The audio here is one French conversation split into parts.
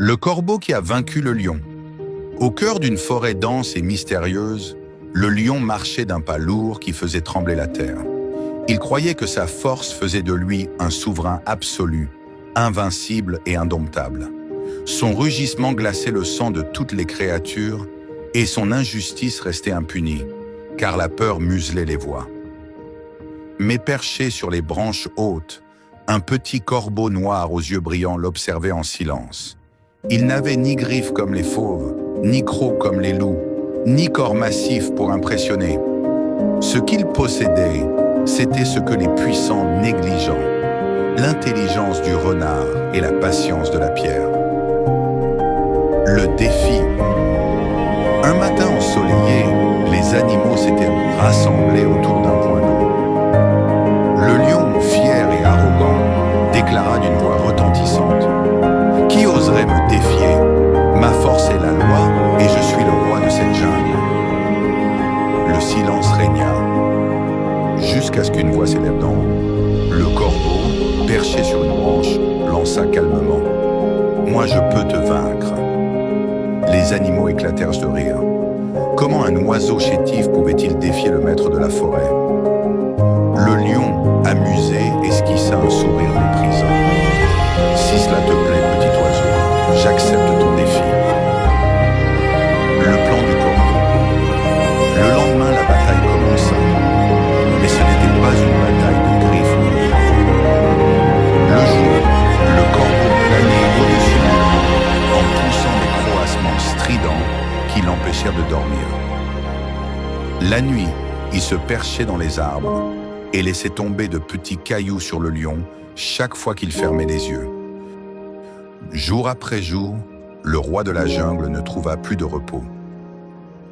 Le corbeau qui a vaincu le lion. Au cœur d'une forêt dense et mystérieuse, le lion marchait d'un pas lourd qui faisait trembler la terre. Il croyait que sa force faisait de lui un souverain absolu, invincible et indomptable. Son rugissement glaçait le sang de toutes les créatures et son injustice restait impunie, car la peur muselait les voix. Mais perché sur les branches hautes, un petit corbeau noir aux yeux brillants l'observait en silence. Il n'avait ni griffes comme les fauves, ni crocs comme les loups, ni corps massif pour impressionner. Ce qu'il possédait, c'était ce que les puissants négligeant, l'intelligence du renard et la patience de la pierre. Le défi. Un matin ensoleillé, les animaux s'étaient rassemblés autour d'un point d'eau. Le lion, fier et arrogant, déclara d'une voix retentissante: « Qui oserait me défier? Ma force est la loi et je suis le roi de cette jungle. » Le silence régna, jusqu'à ce qu'une voix s'élève d'en haut. Le corbeau, perché sur une branche, lança calmement: « Moi je peux te vaincre. » Les animaux éclatèrent de rire. Comment un oiseau chétif pouvait-il défier le maître de la forêt? Le lion, amusé, esquissa un sourire méprisant. « Si cela te plaît, petit oiseau, j'accepte ton défi. » Le plan du corbeau. Le lendemain, la bataille commença. Mais ce n'était pas une bataille de griffes ou de crocs. Le jour, le corbeau planait au-dessus du lion en poussant des croassements stridents qui l'empêchèrent de dormir. La nuit, il se perchait dans les arbres et laissait tomber de petits cailloux sur le lion chaque fois qu'il fermait les yeux. Jour après jour, le roi de la jungle ne trouva plus de repos.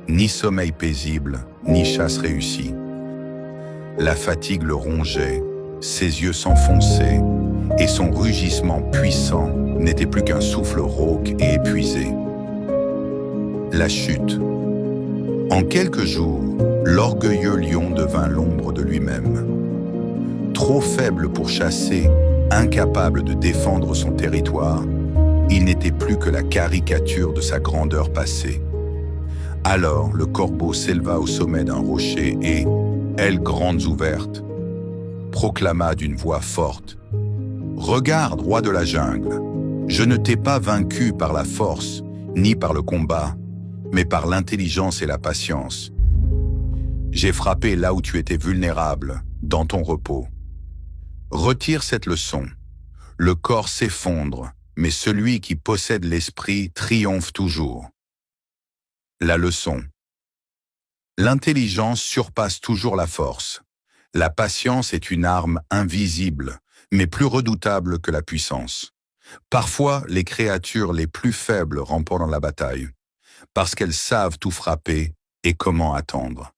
Ni sommeil paisible, ni chasse réussie. La fatigue le rongeait, ses yeux s'enfonçaient, et son rugissement puissant n'était plus qu'un souffle rauque et épuisé. La chute. En quelques jours, l'orgueilleux lion devint l'ombre de lui-même. Trop faible pour chasser, incapable de défendre son territoire, il n'était plus que la caricature de sa grandeur passée. Alors le corbeau s'éleva au sommet d'un rocher et, ailes grandes ouvertes, proclama d'une voix forte: « Regarde, roi de la jungle, je ne t'ai pas vaincu par la force, ni par le combat, mais par l'intelligence et la patience. J'ai frappé là où tu étais vulnérable, dans ton repos. Retire cette leçon. Le corps s'effondre, mais celui qui possède l'esprit triomphe toujours. » La leçon. L'intelligence surpasse toujours la force. La patience est une arme invisible, mais plus redoutable que la puissance. Parfois, les créatures les plus faibles remportent la bataille, parce qu'elles savent où frapper et comment attendre.